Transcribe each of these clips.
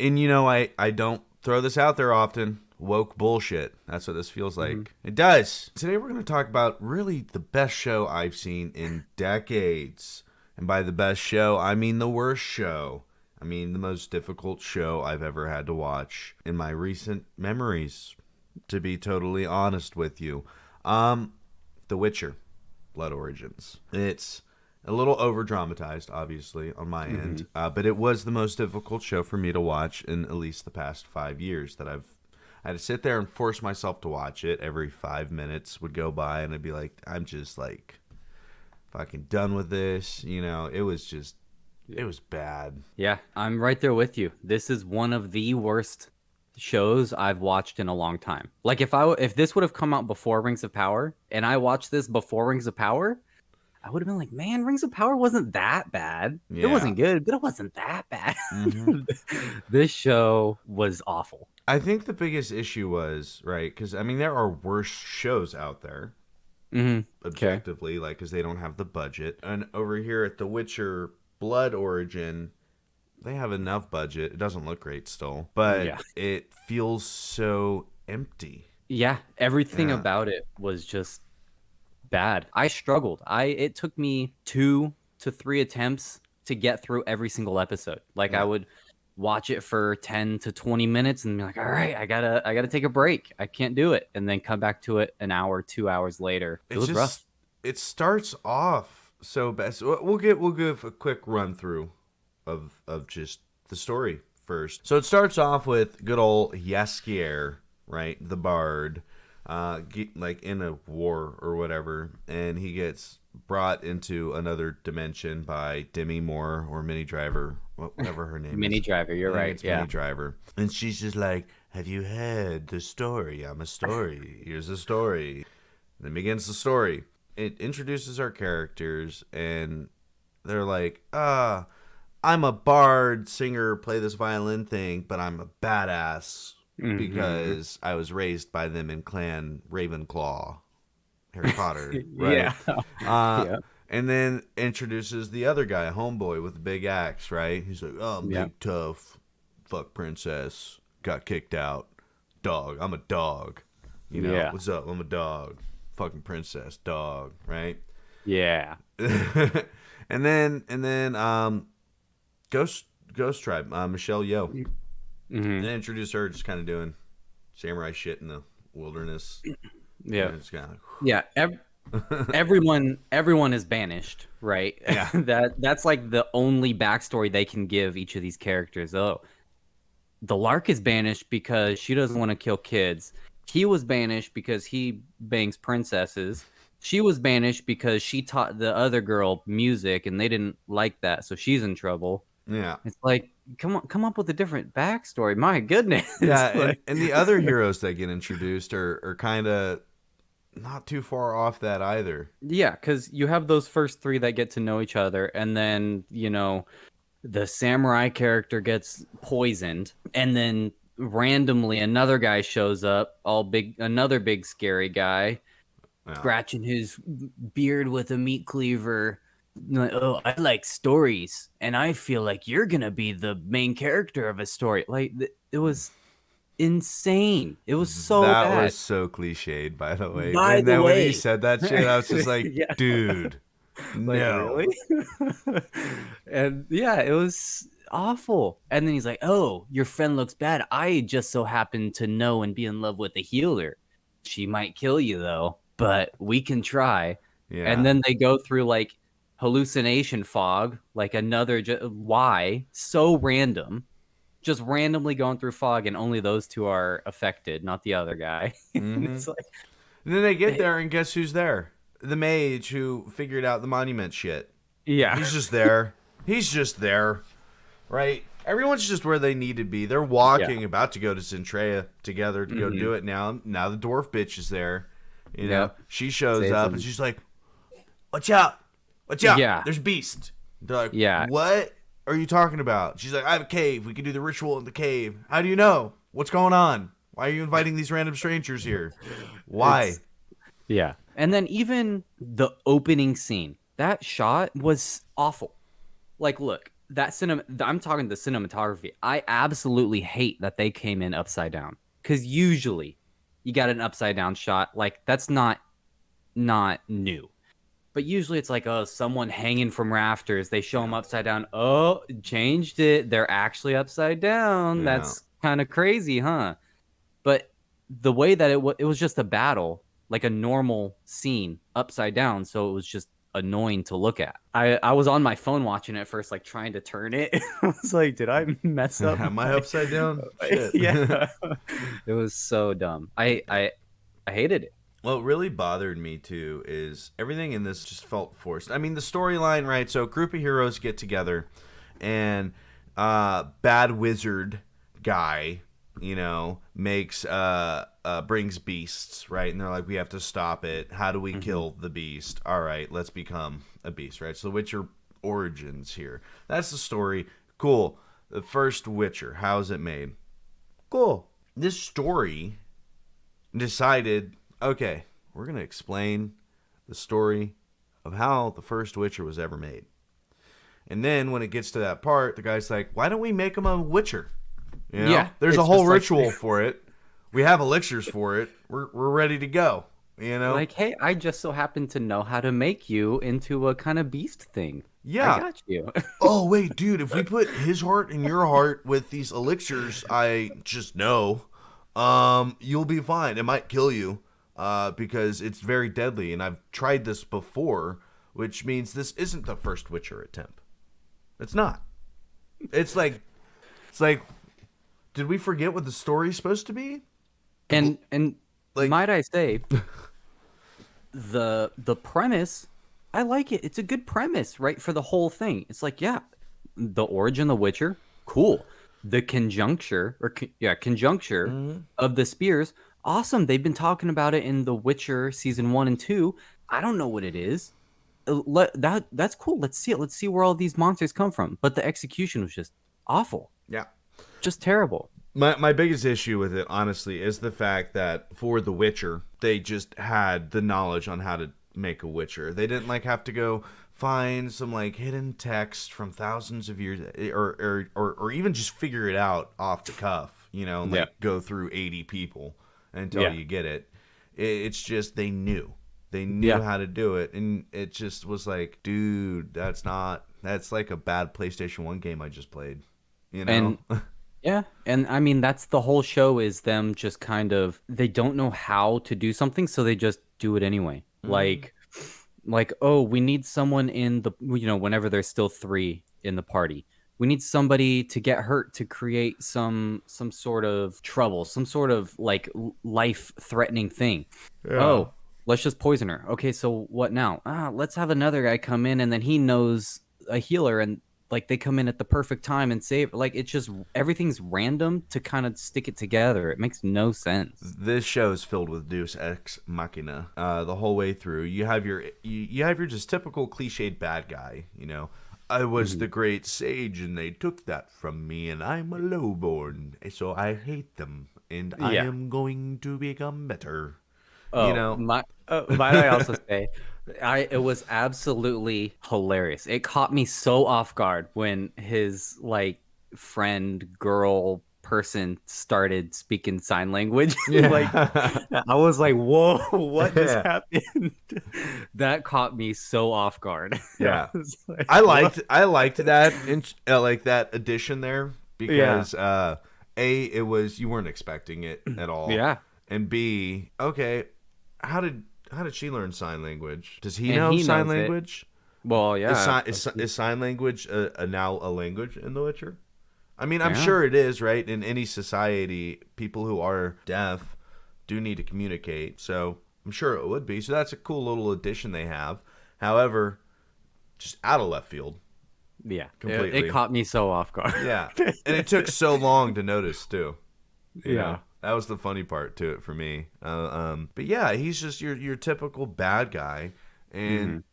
And I don't throw this out there often. Woke bullshit. That's what this feels like. It does. Today we're going to talk about really the best show I've seen in decades. And by the best show, I mean the worst show. I mean the most difficult show I've ever had to watch in my recent memories, to be totally honest with you. The Witcher, Blood Origins. It's a little over dramatized, obviously, on my end, but it was the most difficult show for me to watch in at least the past 5 years that I had to sit there and force myself to watch it. Every 5 minutes would go by, and I'd be like, I'm just like fucking done with this. It was bad. Yeah, I'm right there with you. This is one of the worst shows I've watched in a long time. Like if this would have come out before Rings of Power and I watched this before Rings of Power, I would have been like, man, Rings of Power wasn't that bad. It Yeah. wasn't good, but it wasn't that bad. hmm This show was awful. I think the biggest issue was, right, because, I mean, there are worse shows out there, Okay. objectively, like, because they don't have the budget. And over here at The Witcher Blood Origin, they have enough budget. It doesn't look great still, but Yeah. it feels so empty. Yeah, everything Yeah. about it was just bad. I struggled. It took me 2 to 3 attempts to get through every single episode. Like I Yeah. would watch it for 10 to 20 minutes and be like, all right, I gotta take a break. I can't do it. And then come back to it an hour, 2 hours later. It was rough. It starts off so bad. So we'll give a quick run through of just the story first. So it starts off with good old Jaskier, right, the bard, like in a war or whatever, and he gets brought into another dimension by Demi Moore or Minnie Driver, whatever her name Mini is. Driver, you're I think right. it's Yeah. Minnie Driver, and she's just like, "Have you heard the story? I'm a story. Here's a story." Then begins the story. It introduces our characters, and they're like, I'm a bard, singer, play this violin thing, but I'm a badass because I was raised by them in Clan Ravenclaw, Harry Potter, right? Yeah. Uh, Yeah. and then introduces the other guy, homeboy with the big axe, right? He's like, oh, I'm Yeah. big, tough, fuck princess, got kicked out, dog, I'm a dog. Yeah. What's up? I'm a dog, fucking princess, dog, right? Yeah. and then Ghost Tribe, Michelle Yeoh. Mhm. They introduced her just kind of doing samurai shit in the wilderness. Yeah. And it's kind of Yeah. Everyone is banished, right? Yeah. That's like the only backstory they can give each of these characters. Oh, the Lark is banished because she doesn't want to kill kids. He was banished because he bangs princesses. She was banished because she taught the other girl music and they didn't like that, so she's in trouble. yeah. It's like, come up with a different backstory. My goodness. Yeah, Like, and the other heroes that get introduced are kind of not too far off that either. yeah, because you have those first three that get to know each other, and then the samurai character gets poisoned, and then randomly another guy shows up, another big scary guy, Yeah. scratching his beard with a meat cleaver. Like, oh, I like stories, and I feel like you're gonna be the main character of a story. Like it was insane. It was so That bad. was so cliched, by the way. By When the when he way. said that shit, I was just like, Yeah. dude, Like, no. really? And yeah, it was awful. And then he's like, oh, your friend looks bad. I just so happen to know and be in love with a healer. She might kill you though, but we can try. Yeah. And then they go through like hallucination fog, like another why so random, just randomly going through fog, and only those two are affected, not the other guy. And it's like, And then they get there, and guess who's there? The mage who figured out the monument shit. yeah, He's just there. He's just there, right? Everyone's just where they need to be. They're walking, about to go to Centrea together to go do it now. Now the dwarf bitch is there. You know, Yep. she shows Saves up, them. and she's like, watch out. Watch out. Yeah. There's beast. They're like, Yeah. what are you talking about? She's like, I have a cave. We can do the ritual in the cave. How do you know? What's going on? Why are you inviting these random strangers here? Why? Yeah. And then even the opening scene, that shot was awful. Like, look, that cinema. I'm talking the cinematography. I absolutely hate that they came in upside down because usually you got an upside down shot. Like that's not new. But usually it's like, oh, someone hanging from rafters. They show them upside down. Oh, changed it. They're actually upside down. Yeah. That's kind of crazy, huh? But the way that it was just a battle, like a normal scene upside down. So it was just annoying to look at. I was on my phone watching it at first, like trying to turn it. I was like, did I mess up Am I upside down? Shit. Yeah. It was so dumb. I hated it. What really bothered me too is everything in this just felt forced. I mean, the storyline, right? So, a group of heroes get together, and bad wizard guy, makes brings beasts, right? And they're like, we have to stop it. How do we kill the beast? All right, let's become a beast, right? So, the Witcher origins here. That's the story. Cool. The first Witcher. How's it made? Cool. This story decided, okay, we're going to explain the story of how the first Witcher was ever made. And then when it gets to that part, the guy's like, why don't we make him a Witcher? Yeah, There's a it's whole just like- ritual for it. We have elixirs for it. We're ready to go. Like, hey, I just so happen to know how to make you into a kind of beast thing. Yeah. I got you. Oh, wait, dude, if we put his heart in your heart with these elixirs, I just know, you'll be fine. It might kill you, because it's very deadly, and I've tried this before, which means this isn't the first Witcher attempt. It's not. It's like, did we forget what the story's supposed to be? And Like- might I say, the premise, I like it. It's a good premise, right? For the whole thing. It's like, yeah, the origin of the Witcher, cool. The conjuncture of the spears, awesome. They've been talking about it in The Witcher season 1 and 2. I don't know what it is. That's cool. Let's see it. Let's see where all these monsters come from. But the execution was just awful. Yeah. Just terrible. My biggest issue with it, honestly, is the fact that for The Witcher, they just had the knowledge on how to make a Witcher. They didn't have to go find some hidden text from thousands of years, or even just figure it out off the cuff, and go through 80 people until you get it. It's just they knew how to do it, and it just was like, dude, that's like a bad PlayStation 1 game I just played, And yeah, and I mean that's the whole show is them just kind of they don't know how to do something, so they just do it anyway. Like oh, we need someone in the whenever there's still 3 in the party. We need somebody to get hurt to create some sort of trouble, some sort of life-threatening thing. Yeah. Oh, let's just poison her. Okay, so what now? Let's have another guy come in and then he knows a healer and they come in at the perfect time and save. It's just everything's random to kind of stick it together. It makes no sense. This show is filled with Deus Ex Machina the whole way through. You have your just typical cliched bad guy. I was the great sage and they took that from me and I'm a lowborn, so I hate them and I am going to become better. Might I also say, it was absolutely hilarious. It caught me so off guard when his friend girl person started speaking sign language. I was like, whoa, what just happened? That caught me so off guard. Yeah. I liked that that addition there because it was you weren't expecting it at all. Yeah. And B, okay, how did she learn sign language? Does he And know he sign knows it. language? Well, yeah. Is sign language now a language in The Witcher? I mean, I'm Yeah. sure it is, right? In any society, people who are deaf do need to communicate, so I'm sure it would be. So that's a cool little addition they have. However, just out of left field. Yeah. Completely. It caught me so off guard. Yeah, and it took so long to notice too. You Yeah. know? That was the funny part to it for me. But yeah, he's just your typical bad guy, and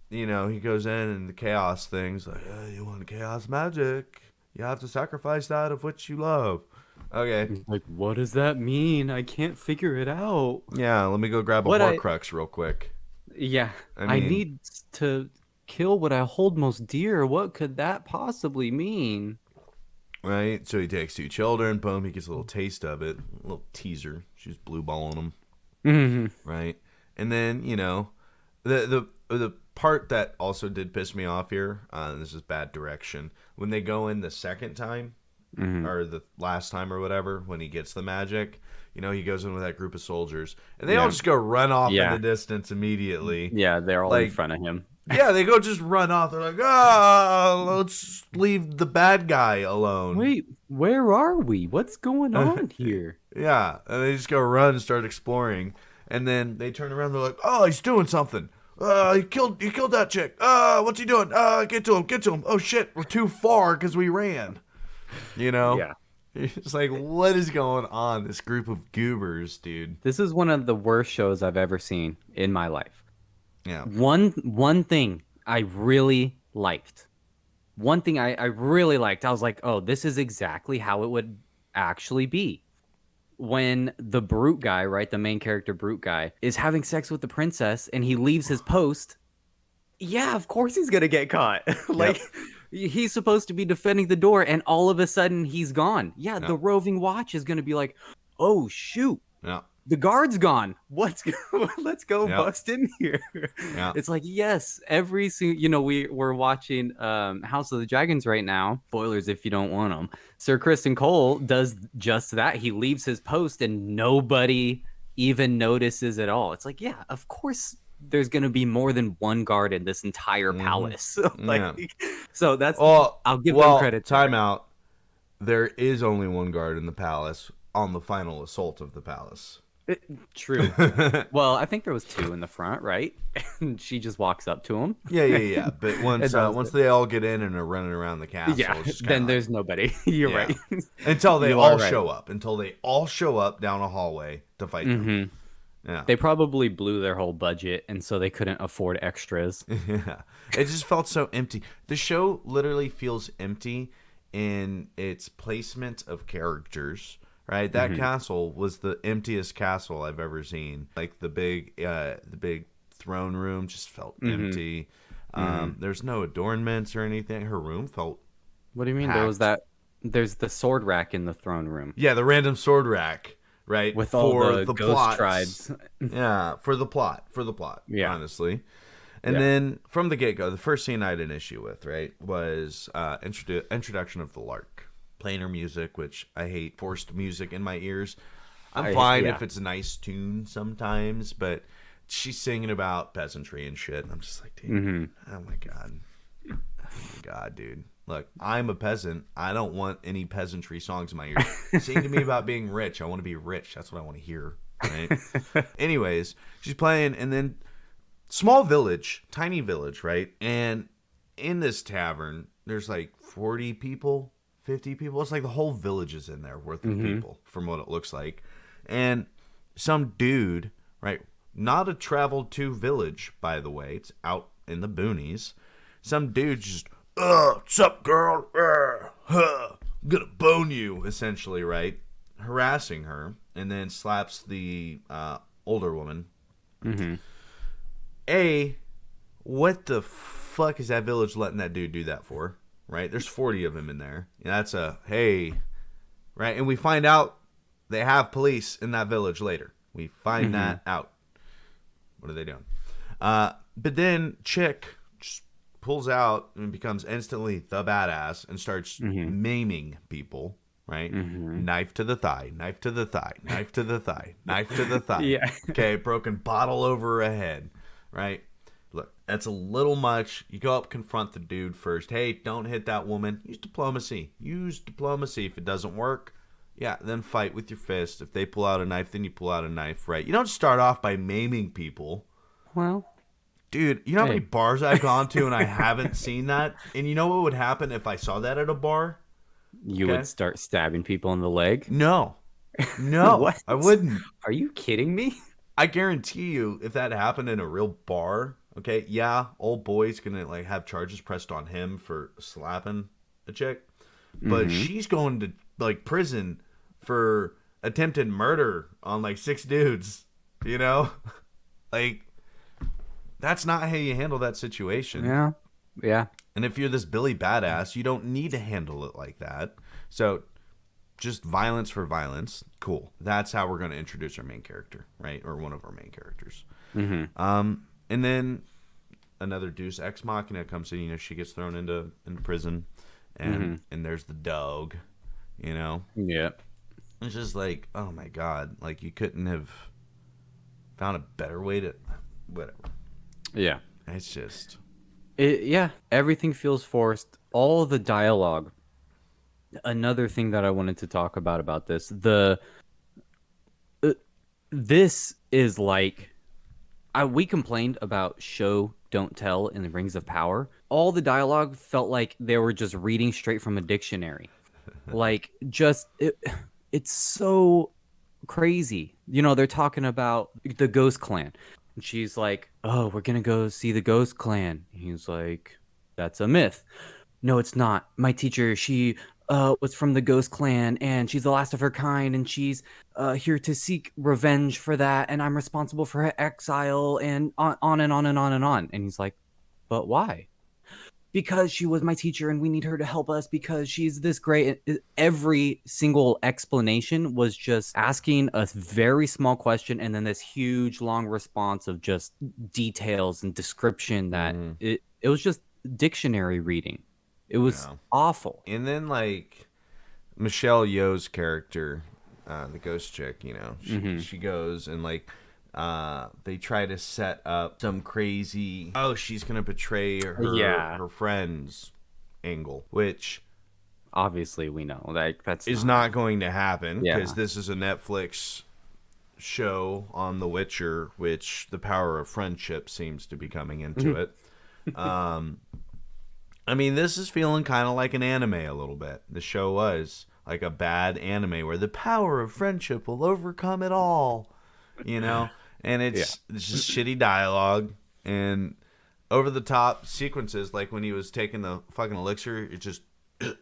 he goes in and the chaos things like, you want chaos magic? You have to sacrifice that of which you love. Okay. Like, what does that mean? I can't figure it out. Yeah, let me go grab a What I- Horcrux real quick. Yeah. I I mean- need to kill what I hold most dear. What could that possibly mean? Right? So he takes 2 children. Boom, he gets a little taste of it. A little teaser. She's blue balling them. Hmm. Right? And then, the part that also did piss me off here, this is bad direction, when they go in the second time, or the last time or whatever, when he gets the magic, he goes in with that group of soldiers, and they all just go run off in the distance immediately. Yeah, they're all in Like, front of him. yeah, they go just run off. They're like, let's leave the bad guy alone. Wait, where are we? What's going on here? Yeah, and they just go run and start exploring, and then they turn around. They're like, "Oh, he's doing something. He killed that chick. What's he doing? Get to him. Oh shit, we're too far because we ran." Yeah. It's like, what is going on? This group of goobers, dude. This is one of the worst shows I've ever seen in my life. Yeah. One thing I really liked. One thing I really liked. I was like, oh, this is exactly how it would actually be. When the brute guy, right, the main character brute guy, is having sex with the princess and he leaves his post, yeah, of course he's gonna get caught. Like, he's supposed to be defending the door and all of a sudden he's gone. Yeah, the roving watch is gonna be like, oh shoot, the guard's gone. Let's go bust in here. Yeah. It's like, yes, we're watching House of the Dragons right now. Spoilers if you don't want them. Sir Kristen Cole does just that. He leaves his post and nobody even notices at all. It's like, yeah, of course there's going to be more than one guard in this entire palace. So that's, I'll give them credit. Time out. There is only one guard in the palace on the final assault of the palace. True. Well, I think there was 2 in the front, right? And she just walks up to him. Yeah. But once they all get in and are running around the castle, then there's nobody. You're right. Until they all show up. Until they all show up down a hallway to fight them. Yeah. They probably blew their whole budget, and so they couldn't afford extras. Yeah. It just felt so empty. The show literally feels empty in its placement of characters. Right, that castle was the emptiest castle I've ever seen. Like the big throne room just felt empty. There's no adornments or anything. Her room felt. What do you mean? Packed. There's the sword rack in the throne room. Yeah, the random sword rack. Right, with all the ghost plots. Tribes. Yeah, for the plot. Yeah, honestly. And then from the get go, the first scene I had an issue with, right, was introduction of the Lark. Playing her music, which I hate forced music in my ears. I'm fine if it's a nice tune sometimes, but she's singing about peasantry and shit. And I'm just like, dude, oh my god, dude. Look, I'm a peasant. I don't want any peasantry songs in my ears. Sing to me about being rich. I want to be rich. That's what I want to hear. Right? Anyways, she's playing, and then small village, tiny village, right? And in this tavern, there's like 40 people. 50 people. It's like the whole village is in there worth of people from what it looks like. And some dude, right? Not a traveled to village, by the way. It's out in the boonies. Some dude just, what's up, girl? I'm gonna bone you, essentially, right? Harassing her, and then slaps the older woman. What the fuck is that village letting that dude do that for? Right? There's 40 of them in there. And that's right? And we find out they have police in that village later. We find that out. What are they doing? But then Chick just pulls out and becomes instantly the badass and starts maiming people. Right? Knife to the thigh, knife to the thigh, knife to the thigh, knife to the thigh. Yeah. Okay, broken bottle over a head. Right? Look, that's a little much. You go up, confront the dude first. Hey, don't hit that woman. Use diplomacy. If it doesn't work, then fight with your fist. If they pull out a knife, then you pull out a knife, right? You don't start off by maiming people. Well, dude, you know how many bars I've gone to and I haven't seen that? And you know what would happen if I saw that at a bar? You would start stabbing people in the leg? No, what? I wouldn't. Are you kidding me? I guarantee you, if that happened in a real bar... Okay, yeah, old boy's gonna like have charges pressed on him for slapping a chick, but she's going to like prison for attempted murder on like 6 dudes. Like that's not how you handle that situation. Yeah, Yeah. And if you're this Billy badass, you don't need to handle it like that. So just violence for violence, cool. That's how we're going to introduce our main character, right? Or one of our main characters. Mm-hmm. And then another Deus Ex Machina comes in. You know, she gets thrown into prison, and there's the dog. You know, Yeah. it's just like, oh my god, like you couldn't have found a better way to, whatever. Yeah. It's just, Yeah. Everything feels forced. All the dialogue. Another thing that I wanted to talk about this, this is like, we complained about show don't tell in the Rings of Power. All the dialogue felt like they were just reading straight from a dictionary. Like, it's so crazy. You know, they're talking about the Ghost Clan. And she's like, "Oh, we're going to go see the Ghost Clan." He's like, "That's a myth." "No, it's not. My teacher, she was from the Ghost Clan, and she's the last of her kind, and she's here to seek revenge for that, and I'm responsible for her exile," and on and on and on and on. And he's like, "But why?" "Because she was my teacher, and we need her to help us because she's this great." Every single explanation was just asking a very small question and then this huge long response of just details and description that it was just dictionary reading. It was awful. and then like Michelle Yeoh's character, the ghost chick, you know, she goes and like they try to set up some crazy, oh, she's gonna betray her friends angle, which Obviously, we know like that's is not going to happen because Yeah. this is a Netflix show on The Witcher, which the power of friendship seems to be coming into it. I mean, this is feeling kind of like an anime a little bit. The show was like a bad anime where the power of friendship will overcome it all, you know? And it's just shitty dialogue and over the top sequences, like when he was taking the fucking elixir, it just you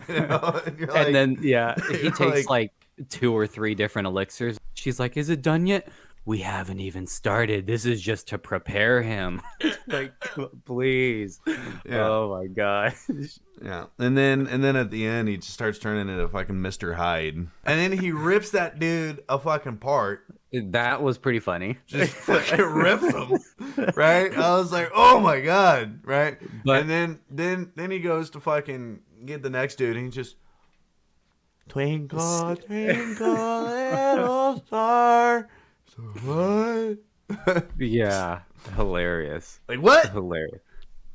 know, and, you're like, And then he takes like- like 2 or 3 different elixirs. She's like, "Is it done yet?" "We haven't even started. This is just to prepare him." Like, please. Yeah. Oh my god. Yeah, and then at the end he just starts turning into fucking Mr. Hyde, and then he rips that dude a fucking part, That was pretty funny. just fucking rips him, right? I was like, oh my god, right? But- and then he goes to fucking get the next dude, and he just twinkle twinkle little star, so what? Yeah, hilarious. Like what? Hilarious.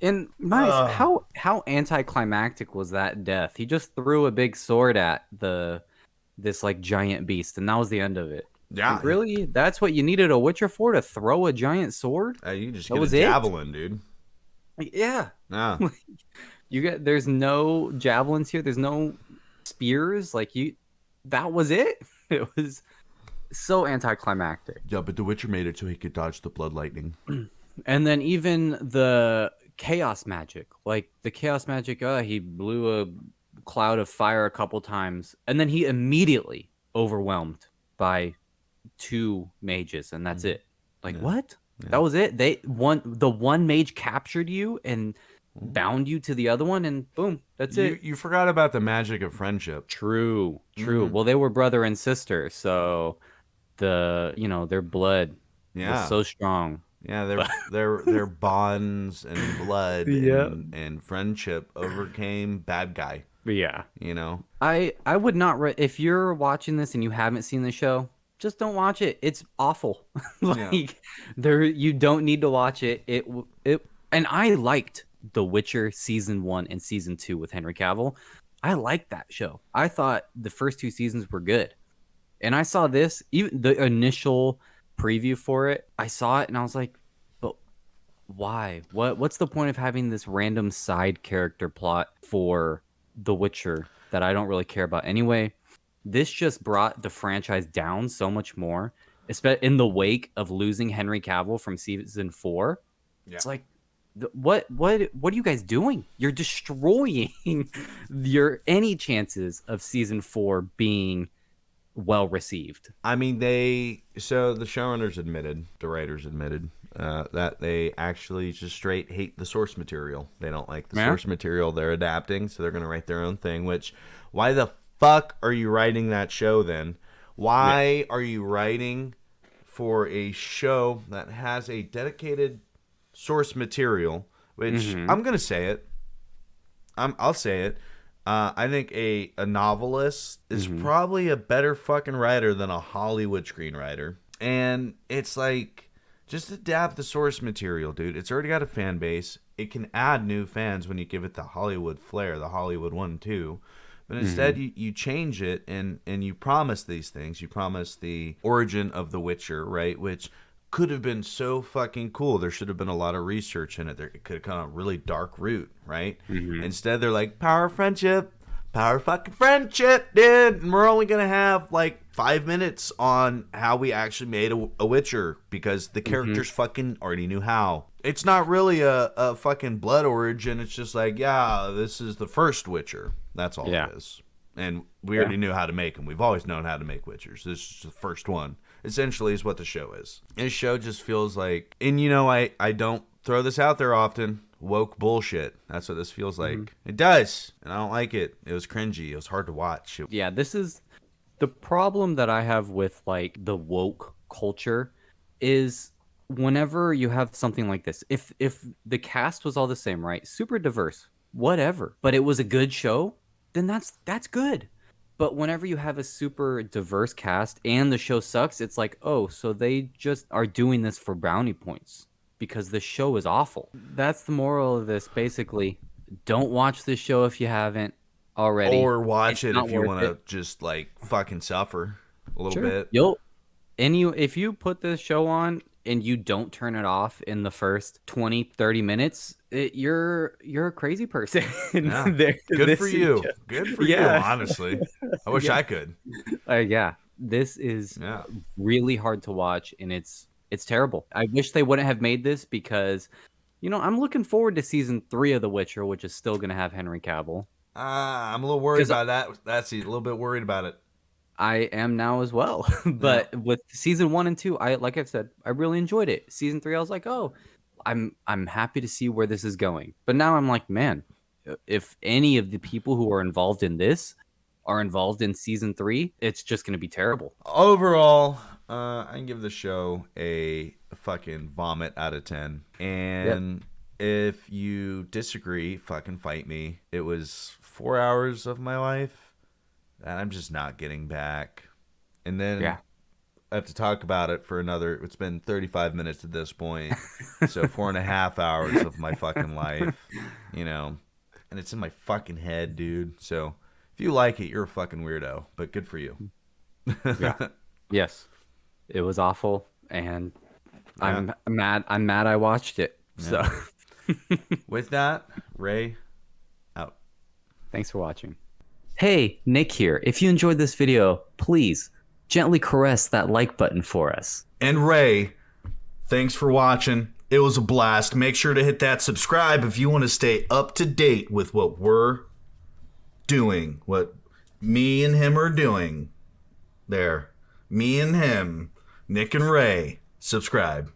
And nice. How anticlimactic was that death? He just threw a big sword at this like giant beast, and that was the end of it. Yeah, Really? That's what you needed a Witcher for, to throw a giant sword? You just That get was a it? javelin, dude. Yeah. Yeah. There's no javelins here, there's no spears. That was it. It was so anticlimactic. Yeah, but The Witcher made it so he could dodge the blood lightning. And then even the chaos magic, he blew a cloud of fire a couple times, and then he immediately overwhelmed by 2 mages, and that's it. Like, what? Yeah. That was it? The one mage captured you and bound you to the other one, and boom, that's it. You forgot about the magic of friendship. True. Well, they were brother and sister, so their blood was so strong. Yeah, their bonds and blood and friendship overcame bad guy. Yeah. You know? I would not if you're watching this and you haven't seen the show, just don't watch it. It's awful. You don't need to watch it. And I liked The Witcher season 1 and season 2 with Henry Cavill. I liked that show. I thought the first 2 seasons were good. And I saw this, even the initial preview for it, I saw it and I was like, but why? What's the point of having this random side character plot for The Witcher that I don't really care about anyway? This just brought the franchise down so much more, especially in the wake of losing Henry Cavill from season 4. Yeah. It's like, what are you guys doing? You're destroying any chances of season 4 being well received. I mean, so the showrunners admitted, the writers admitted, that they actually just straight hate the source material. They don't like the Yeah. source material they're adapting, so they're going to write their own thing, which, why the fuck are you writing that show then? Why are you writing for a show that has a dedicated source material, which I'm going to say it. I'll say it. I think a novelist is probably a better fucking writer than a Hollywood screenwriter. And it's like, just adapt the source material, dude. It's already got a fan base. It can add new fans when you give it the Hollywood flair, the Hollywood 1-2. But instead, you change it and you promise these things. You promise the origin of The Witcher, right? Which could have been so fucking cool. There should have been a lot of research in it. It could have gone a really dark route, right? Instead, they're like, power of friendship, power of fucking friendship, dude. And we're only going to have like 5 minutes on how we actually made a Witcher because the characters fucking already knew how. It's not really a fucking blood origin. It's just like, yeah, this is the first Witcher. That's all it is. And we already knew how to make them. We've always known how to make Witchers. This is the first one. Essentially is what the show is. This show just feels like, and you know, I don't throw this out there often, woke bullshit. That's what this feels like. It does. And I don't like it. It was cringy. It was hard to watch. Yeah, this is the problem that I have with like the woke culture is whenever you have something like this, if the cast was all the same, right? Super diverse, whatever, but it was a good show, then that's good. But whenever you have a super diverse cast and the show sucks, it's like, oh, so they just are doing this for brownie points because the show is awful. That's the moral of this, basically. Don't watch this show if you haven't already. Or watch It's it not if you worth want to it. just like fucking suffer a little Sure. bit. If you put this show on and you don't turn it off in the first 20-30 minutes, you're a crazy person. Yeah. Good for you. Good for you, honestly. I wish I could. This is really hard to watch, and it's terrible. I wish they wouldn't have made this because, I'm looking forward to season 3 of The Witcher, which is still going to have Henry Cavill. I'm a little worried about that. That's a little bit worried about it. I am now as well. But with season 1 and 2, like I've said, I really enjoyed it. Season 3, I was like, oh, I'm happy to see where this is going. But now I'm like, man, if any of the people who are involved in this are involved in season 3, it's just going to be terrible. Overall, I can give the show a fucking vomit out of 10. And if you disagree, fucking fight me. It was 4 hours of my life that I'm just not getting back. And then I have to talk about it for another, it's been 35 minutes at this point. So 4.5 hours of my fucking life, and it's in my fucking head, dude. So if you like it, you're a fucking weirdo, but good for you. Yes, it was awful. And I'm mad I watched it. So with that, Ray, out. Thanks for watching. Hey, Nick here. If you enjoyed this video, please gently caress that like button for us. And Ray, thanks for watching. It was a blast. Make sure to hit that subscribe if you want to stay up to date with what we're doing, what me and him are doing. There. Me and him, Nick and Ray. Subscribe.